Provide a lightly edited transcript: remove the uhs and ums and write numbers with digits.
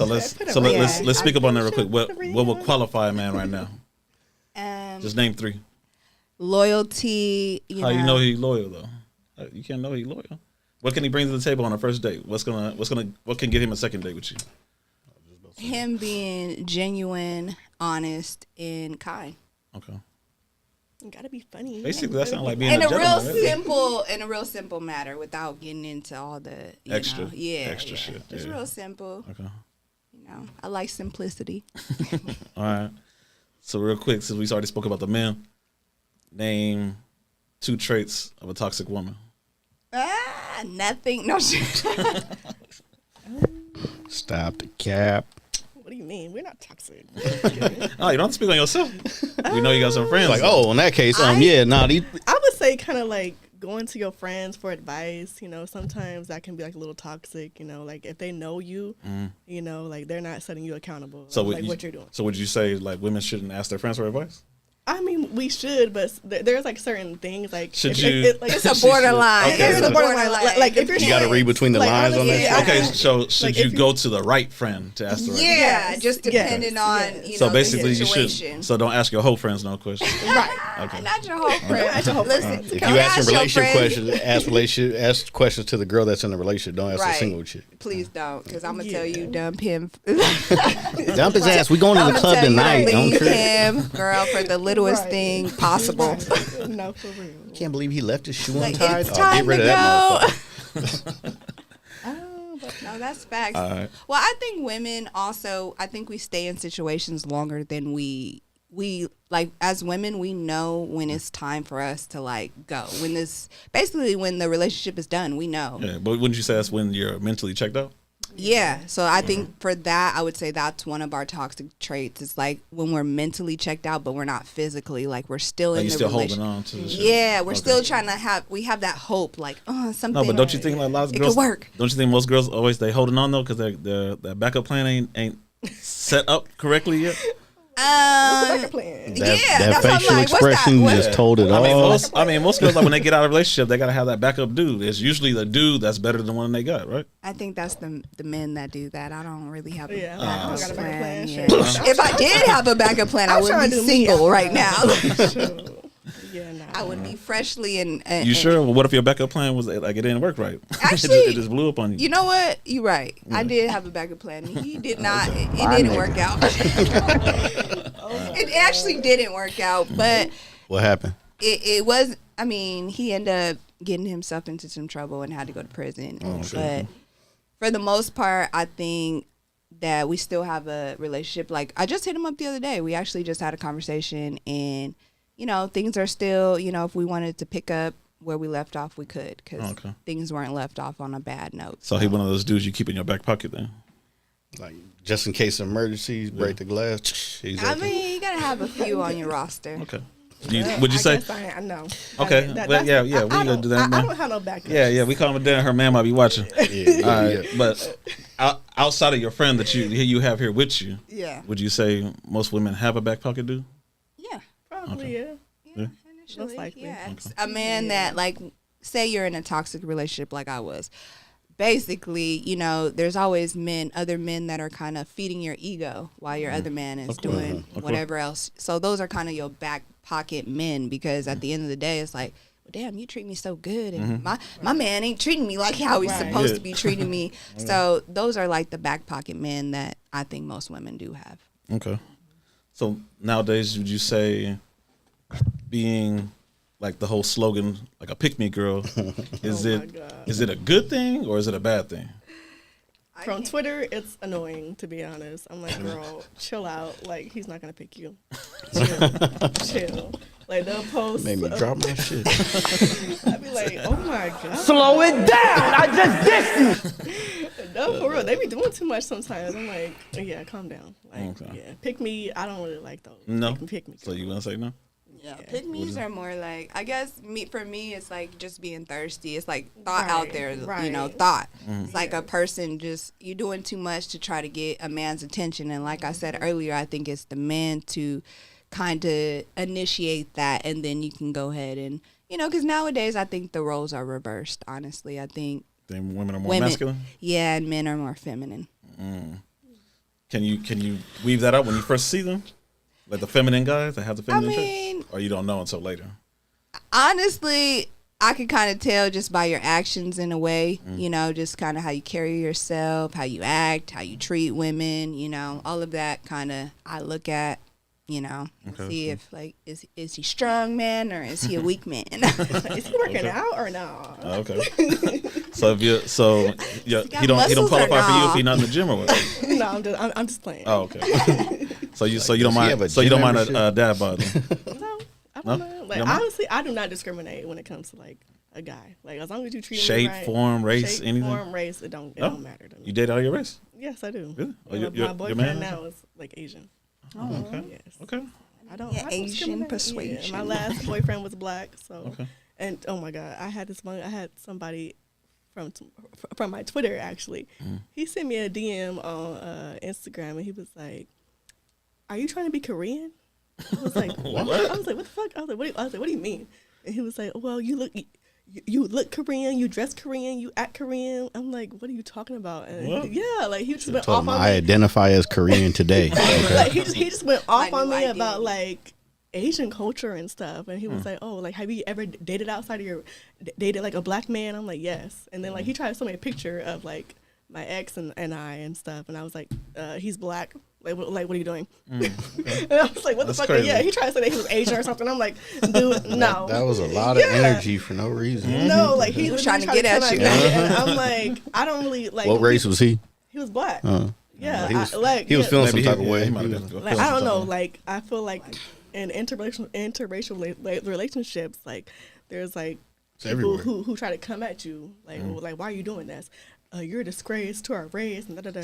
So let's speak up on that real quick. What would qualify a man right now? Just name 3. Loyalty. How you know he's loyal though? You can't know he's loyal. What can he bring to the table on a first date? What can get him a second date with you? Him being genuine, honest, and kind. Okay. You gotta be funny. Basically, that sounds like being in a a real gentleman, in a real simple matter, without getting into all the extra extra shit. Just real simple. Okay. I like simplicity. All right. So real quick, since we already spoke about the men, name 2 traits of a toxic woman. Nothing. No shit. Stop the cap. What do you mean? We're not toxic. Oh, you don't have to speak on yourself. We know you got some friends. Like, in that case, I would say kind of like going to your friends for advice. Sometimes that can be like a little toxic. Like if they know you, like they're not setting you accountable. So like what you're doing. So would you say like women shouldn't ask their friends for advice? I mean, we should, but there's like certain things like should you? It's a borderline. Okay, it's a borderline. Like if you got to read between the lines on that. Okay, so should you go to the right friend to ask the right? Yeah, just depending on so basically the you should. So don't ask your whole friends no questions. Right. Okay. Not your whole friend. Listen, if you ask relationship questions, ask questions to the girl that's in the relationship. Don't ask the single chick. Please don't, because I'm gonna tell you, dump him. Dump his ass. We going to the club tonight. Leave him, girl, for the littlest thing possible. No, for real. Can't believe he left his shoe untied. It's time get rid of that motherfucker. No, that's facts. Right. Well, I think women also, I think we stay in situations longer than we like as women, we know when it's time for us to like go. When the relationship is done, we know. Yeah, but wouldn't you say that's when you're mentally checked out? Yeah. So I think for that, I would say that's one of our toxic traits. It's like when we're mentally checked out, but we're not physically. Like we're still in the relationship. Holding on to the shit. Yeah, we're still trying to we have that hope, like, something. No, but don't you think like a lot of girls? It could work. Don't you think most girls always they holding on though because their backup plan ain't set up correctly yet? What's the backup plan? That facial expression just told it all. Most girls like when they get out of a relationship, they gotta have that backup dude. It's usually the dude that's better than the one they got, right? I think that's the men that do that. I don't really have a backup plan. Yeah. If I did have a backup plan, I would be single right now. Yeah, no. I would be freshly and you sure? Well, what if your backup plan was like it didn't work right? Actually, it just blew up on you. You know what? You're right. Yeah. I did have a backup plan. He did not. It didn't work out. It actually didn't work out. But what happened? It was. I mean, he ended up getting himself into some trouble and had to go to prison. But for the most part, I think that we still have a relationship. Like I just hit him up the other day. We actually just had a conversation and. Things are still, if we wanted to pick up where we left off, we could, because things weren't left off on a bad note. So he one of those dudes you keep in your back pocket then? Like, just in case of emergencies, break the glass. You got to have a few on your roster. Okay. Would you say? I know. Okay. We gonna do that. I don't have no backup. Yeah. We calm it down. Her man might be watching. Yeah. All right. But outside of your friend that you have here with you, would you say most women have a back pocket dude? Probably, yeah. Most likely. Yeah. Okay. A man that, like, say you're in a toxic relationship like I was. Basically, there's always other men that are kind of feeding your ego while your other man is doing whatever else. So those are kind of your back pocket men because at the end of the day, it's like, well, damn, you treat me so good. And my man ain't treating me like how he's supposed to be treating me. So those are like the back pocket men that I think most women do have. Okay. So nowadays, would you say being like the whole slogan, like a pick me girl, is it a good thing or is it a bad thing? From Twitter, it's annoying, to be honest. I'm like, girl, chill out. Like, he's not gonna pick you. Chill. Like, they'll post. Made me drop my shit. I'd be like, oh my god. Slow it down. I just dissed you. No, for real. They be doing too much sometimes. I'm like, yeah, calm down. Like, pick me. I don't really like those. No. Pick me. So you gonna say no? Yeah, pick-me's are more like, I guess for me, it's like just being thirsty. It's like thought out there, thought. It's like a person you doing too much to try to get a man's attention. And like I said earlier, I think it's the man to kind of initiate that, and then you can go ahead and, because nowadays I think the roles are reversed, honestly. I think then women are more masculine? Yeah, and men are more feminine. Can you weave that out when you first see them? Like the feminine guys that have the feminine traits? Or you don't know until later? Honestly, I can kind of tell just by your actions in a way, you know, just kind of how you carry yourself, how you act, how you treat women, you know, all of that kind of I look at, you know, and see if like, is he strong man or is he a weak man? Is he working out or no? Okay. So if he don't qualify for you if he's not in the gym or what? No, I'm just playing. Oh, okay. So you don't mind a dad bod? No, I don't know. Like honestly, I do not discriminate when it comes to like a guy. Like as long as you treat shape, me right, form, race, anything. Form, race, it don't matter to me. You date all your race? Yes, I do. Really? My boyfriend now is like Asian. Oh, okay. Yes. Okay. I don't Asian persuasion. Yeah, my last boyfriend was black, so and oh my god, I had somebody from my Twitter actually. He sent me a DM on Instagram and he was like, "Are you trying to be Korean?" I was like, "What?" I was like, "What the fuck?" I was like, "What do you mean?" And he was like, "Well, you look Korean, you dress Korean, you act Korean." I'm like, "What are you talking about?" And yeah, like he just went off on me. I identify as Korean today. Okay. Like he just went off on me about like Asian culture and stuff, and he was like, "Oh, like have you ever dated outside of dated like a black man?" I'm like, "Yes." And then like he tried to show me a picture of like my ex and I and stuff, and I was like, "He's black." Like what are you doing? And I was like, what the fuck? Crazy. Yeah, he tried to say that he was Asian or something. I'm like, dude, no. That was a lot of energy for no reason. No, like he was trying to get at you. And I'm like, I don't really like. What race was he? He was black. Yeah, he was feeling some type of way. Like I don't know. Like I feel like in interracial relationships, like there's like people who try to come at you, like why are you doing this? You're a disgrace to our race and da da da.